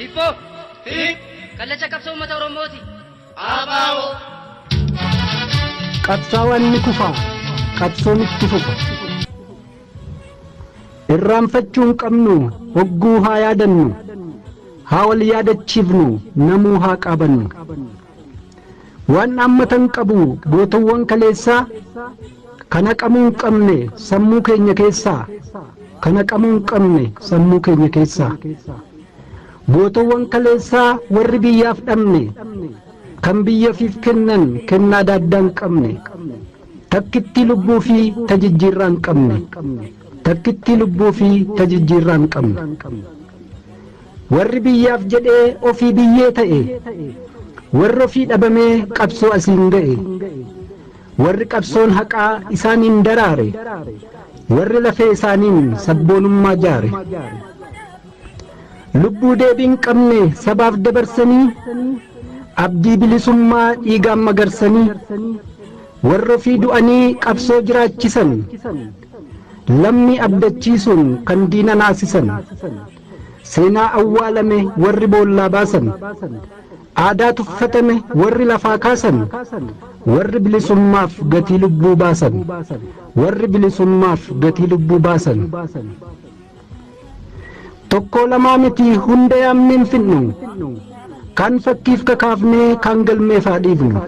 Hippo. Kallacha qabsoo uummata Oromooti. Abaa'oo. Qabsaawwan ni kufa, qabsoon itti fufa. Irraanfachuu hin qabnu, hogguu haa yaadannu. Haa wal yaadachiifnu, namuu haa qabannu. Waan ammatan qabu gootawwan kaleessaa kana qabuu hin qabne sammuu keenya keessaa. Kana qabuu hin qabne sammuu keenya keessaa. Gootawwan kaleessaa warri biyyaaf dhabne kan biyyafiif kennan kennaa daaddaa hin qabne. Takkitti lubbuu fi tajijjiirraa hin qabne. Takkitti lubbuu fi tajijjiirraa hin qabne. Warri biyyaaf jedhee ofii biyyee ta'e. Warri ofii dhabamee qabsoo asiin ga'e. Warri qabsoon haqaa isaaniin daraare. Warri lafee isaaniin sabboonummaa jaare. Lubbuu deebii hin qabne sabaaf dabarsanii abdii bilisummaa dhiigaan magarsanii warra ofii du'anii qabsoo jiraachisan lammii abdachiisuun kan diina naasisan seenaa awwaalame warri boollaa baasan aadaa tuffatame warri lafaa kaasan warri bilisummaaf gatii lubbuu baasan warri bilisummaaf gatii lubbuu baasan. Tokko lamaa miti hunda yaamneen finnu kan fakkiif kakaafnee kan galmeef haa dhiifnu.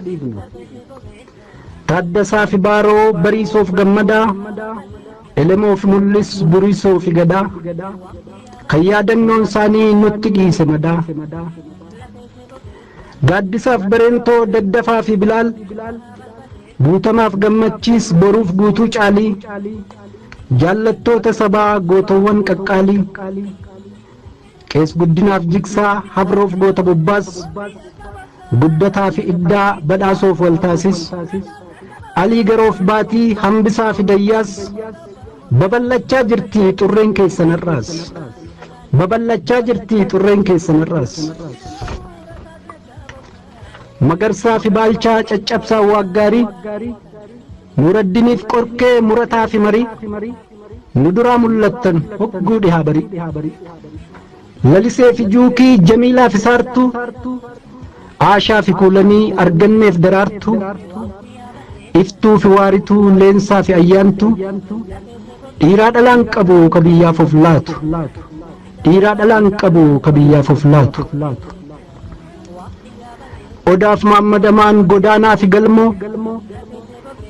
Taaddasaa fi Baaroo Bariisoof Gammadaa Elemoof Mul'is Buriisoof Gadaa kan yaadannoon isaanii nutti dhiise madaa. Gaaddisaaf Bareentoo Daddafaa fi Bilaal Guutamaaf Gammachiis Boruuf Guutuu Caalii jaallattoota sabaa gootawwan qaqqaalii. Qees Guddinaaf Jigsaa Habroof Goota Bobbaas Guddataa fi Iddaa Badhaasoof Waltaasis Alii Garoof Baatii Hambisaa fi Dayyaas babal'achaa jirti xurreen keessanarraas babal'achaa jirti xurreen keessanarraas. Magarsaa fi Baalchaa Caccabsaa Waaggaarii Nuraddiniif Qorkee Murataa fi Marii nu duraa mul'attan hogguu dhihaa barii. Lalisee fi Juukii Jamiilaa fi Saartuu Aashaa fi Kuulanii Arganneef Daraartuu Iftuu fi Waarituu Leensaa fi Ayyaantuu dhiiraa dhalaan qabu ka biyyaaf of laatu dhiiraa dhalaan qabu ka biyyaaf of laatu. Odaaf Maammadamaan Godaanaa fi Galmoo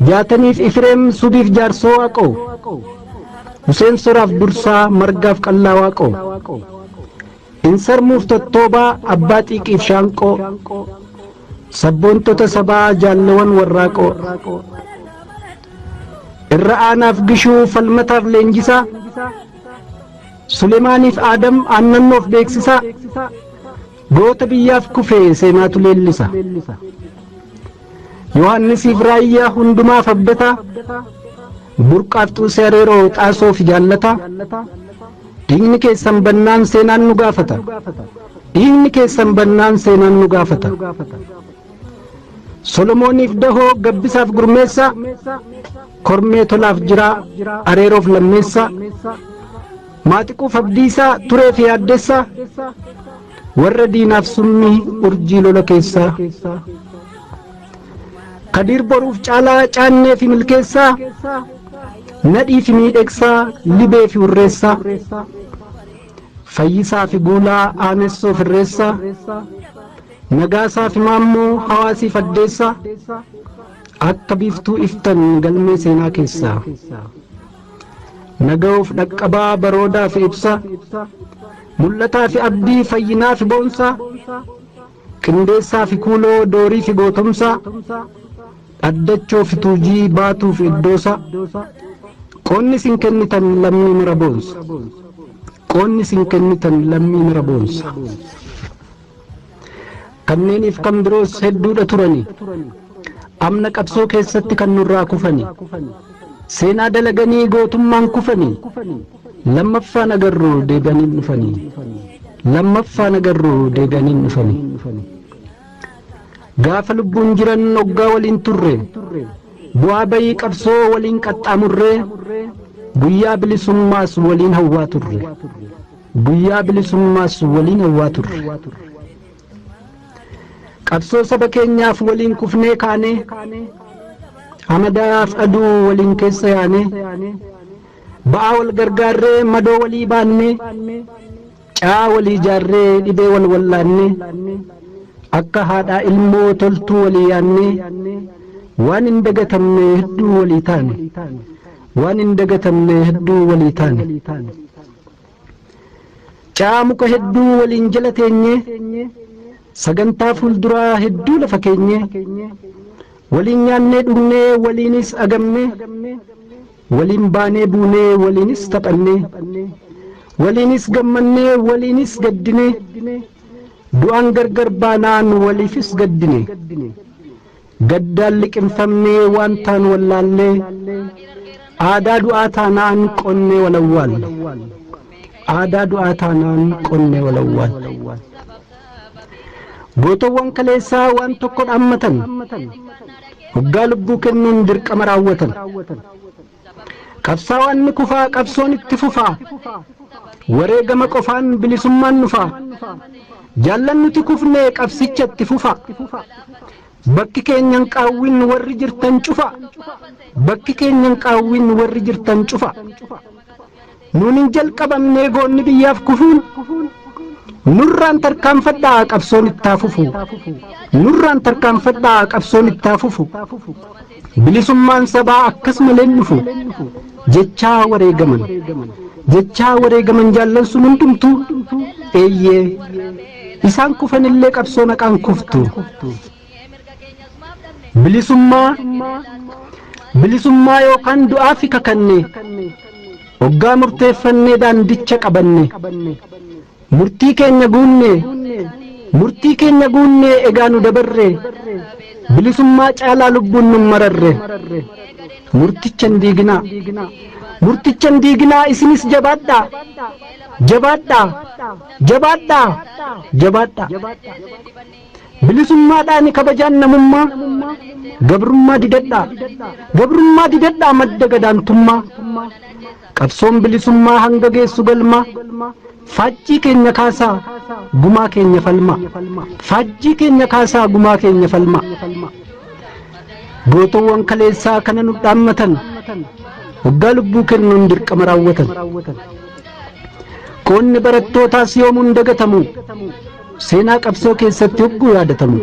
Jaataniif Ifreem Subiif Jaarsoo Waaqoo Huseen Soraaf Dursaa Margaaf Qallaa Waaqoo Insarmuuf Tottoobaa Abbaa Xiiqiif Shaanqoo sabboontota sabaa jaallawan warraaqoo irra aanaaf Gishuu Falmataaf Leenjisaa Sulemaaniif Aadam Aannannoof Beeksisaa goota biyyaaf kufee seenaatu leellisa. Yohannisiif Raayyaa hundumaaf abdataa Burqaaf Xuusee Areeroo Xaasoof jaallataa. Dhiigni keessan bannaan seenaan nu gaafata. Dhiigni keessan bannaan seenaan nu gaafata. Solomooniif Dahoo Gabbisaaf Gurmeessaa Kormee Tolaaf Jiraa Areeroof Lammeessaa Maaxiquuf Abdiisaa Turee fi Yaaddeessaa warra diinaaf summii urjii lola keessaa. Kadiir Boruuf Caalaa Caannee fi Milkeessaa Nadhii fi Miidhegsaa Libee fi Urreessaa Fayyisaa fi Guulaa Aanessoo Firreessaa Nagaasaa fi Maammoo Hawaasiif Addeessaa akka biiftuu iftan galmee seenaa keessaa. Naga'uuf Dhaqqabaa Baroodaa fi Ibsaa Mul'ataa fi Abdii Fayyinaa fi Boonsaa Qindeessaa fi Kuuloo Doorii fi Gootomsaa Addachoo fi Tuujii Baatuu fi Iddoosaa qoonni isin kennitan lammii mara boonsa. Qoonni isin kennitan lammii mara boonsa. Kanneeniif kan biroos hedduudha turani. Amna qabsoo keessatti kan nurraa kufani. Seenaa dalaganii gootummaan kufani. Lammaffaan agarruu deebi'aniin dhufanii. Lammaffaan agarruu deebi'aniin dhufanii. Gaafa lubbuun jiran hoggaa waliin turre. Bu'aa bayii qabsoo waliin qaxxaamurree guyyaa bilisummaas waliin hawwaa turre. guyyaa bilisummaas waliin hawwaa turre. Qabsoo saba keenyaaf waliin kufnee kaanee hamadaaf aduu waliin keessa yaanee ba'aa wal gargaarree madoo walii baannee caa walii jaarree dhibee wal wallaannee akka haadhaa ilmoo toltuu walii yaannee waan hin dagatamne hedduu walii taane waan hin dagatamne hedduu walii taane caa muka hedduu waliin jala teenyee sagantaa fuulduraa hedduu lafa keenyee waliin nyaannee dhugnee waliinis agamnee waliin baanee buunee waliinis taphannee waliinis gammannee waliinis gaddinee du'aan gargar baanaan waliifis gaddine gaddaan liqinfamnee waan taan wallaallee aadaa du'aa taanaan qonnee walawwaalle aadaa du'aa taanaan qonnee walawwaalle. Gootowwan kaleessaa waan tokko dhaammatan hoggaa lubbuu kennuun dirqama raawwatan qabsaawaan ni kufaa qabsoon itti fufaa wareegama qofaan bilisummaan nufaa jaallan nuti kufnee qabsicha itti fufaa bakki keenyan qaawwin warri jirtan cufa bakki keenyan qaawwin warri jirtan cufa nuun hin jalqabamnee goonni biyyaaf kufuun nurraan tarkaanfadhaa qabsoon ittaa fufu nurraan tarkaanfadhaa qabsoon ittaa fufu bilisummaan sabaa akkas malee dhufu jechaa wareegaman jaallan sun hundumtuu eeyyee isaan kufanillee qabsoo naqaan kuftu bilisummaa yookaan du'aa fi kakanne hoggaa murteeffannee daandicha qabanne murtii keenya guunne egaa nu dabarre bilisummaa caalaa lubbuun nun mararre murtichan diiginaa isinis jabaadhaa bilisummaadhaan kabajaan namummaa gabrummaa didadhaa madda gadaantummaa qabsoon bilisummaa hanga geessu galma faajjii keenya kaasaa gumaa keenya falma faajjii keenya kaasaa gumaa keenya falma gootowwan kaleessaa kana nu dhaammatan hoggaa lubbuu kennuun dirqama raawwatan qoonni barattootaas yoomuu hin dagatamu seenaa qabsoo keessatti hogguu yaadatamu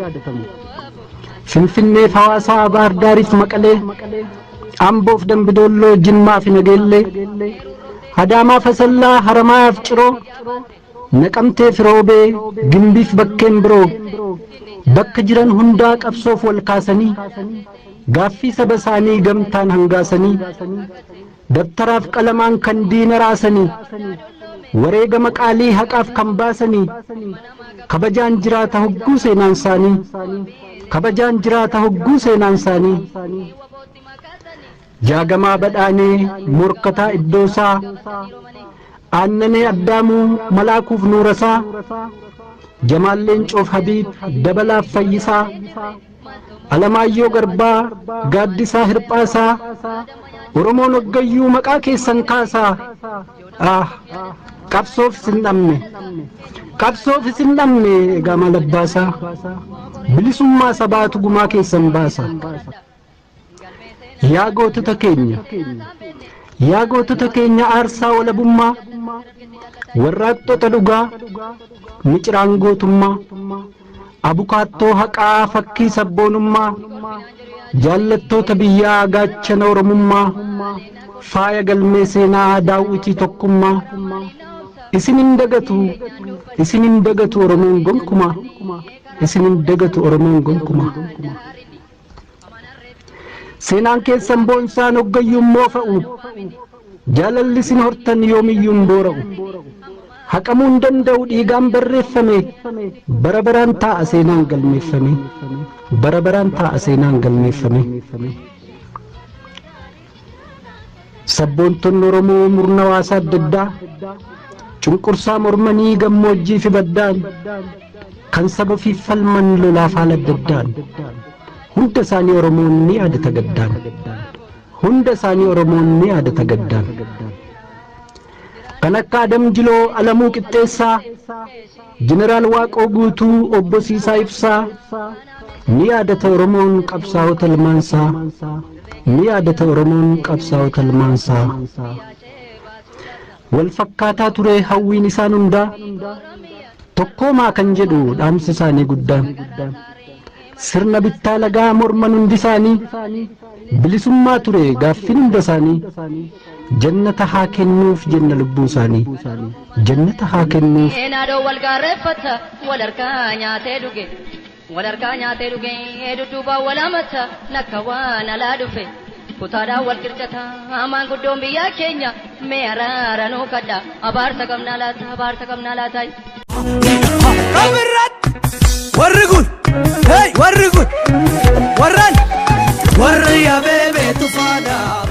finfinneef hawaasaa baardaariif maqalee amboof dambidoolloo jimmaa fi nageellee hadaamaaf asallaa haramaaf ciroo naqamteef roobee gimbiif bakkeen biroo bakka jiran hundaa qabsoof wal kaasanii gaaffii saba isaanii gamtaan hangaasanii dabtaraaf qalamaan kan diina raasanii wareegama qaalii haqaaf kan baasanii kabajaan jiraata hogguu seenaan isaanii kabajaan jiraata hogguu seenaan isaanii jaagamaa badhaanee morkataa iddoosaa aannanee addaamuu malaakuuf nuurasaa jamaalleen coof habiib dabalaaf fayyisaa alamaayyoo garbaa gaaddisaa hirphaasaa oromoon hoggayyuu maqaa keessan kaasaa qabsoof isin dhabne egaa maal abbaasaa bilisummaa sabaatu gumaa keessan baasa. yaa gootota keenya aarsaa walabummaa warraaqxota dhugaa miciraan gootummaa abukaattoo haqaa fakkii sabboonummaa jaallattoota biyyaa gaachana oromummaa faaya galmee seenaa daawwitii tokkummaa isin hin dagatu oromoon gonkumaa isin hin dagatu oromoon gonkumaa seenaan keessan boonsaan hoggayyummoo fa'u jaalalli isin hortan yoomiyyuun boora'u haqamuu hin danda'u dhiigaan barreeffame bara baraan taa'a seenaan galmeeffame bara baraan taa'a seenaan galmeeffame sabboontonni oromoo murna waasaa adda addaa cunqursaa mormanii gammoojjii fi baddaan kan saba fi falman lolaaf haala adda addaan hunda isaanii oromoon ni yaadata gaddaan hunda isaanii oromoon ni yaadata gaddaan kan akka Adam Jiloo, Alamuu Qixxeessaa, Jeneraal Waaqoo Guutuu, Obbo Siisaa Ibsaa ni yaadata Oromoon qabsaa'ota ilmaansaa, ni yaadata Oromoon qabsaa'ota ilmaansaa. Wal fakkaataa ture hawwiin isaan hundaa, tokkoomaa kan jedhu dhaamsi isaanii guddaan. Sirna bittaa lagaa morman hundi isaanii, bilisummaa ture gaaffiin hunda isaanii. Jannata haa kennuuf jenna lubbuu isaanii, jannata haa kennuuf. Naadoo wal gaarreeffata wal harkaa nyaatee dhuge, wal harkaa nyaatee dhuge dudduuba wal hamata nakka waan alaa dhufe. Kutaadhaan wal qircata hamaan guddoon biyya keenya mee araara nuu kadha abaarsa qabnaa laata abaarsa qabnaa laata. Kabirrat warri kun hey warri kun warran warri yaabee beetu faadhaa.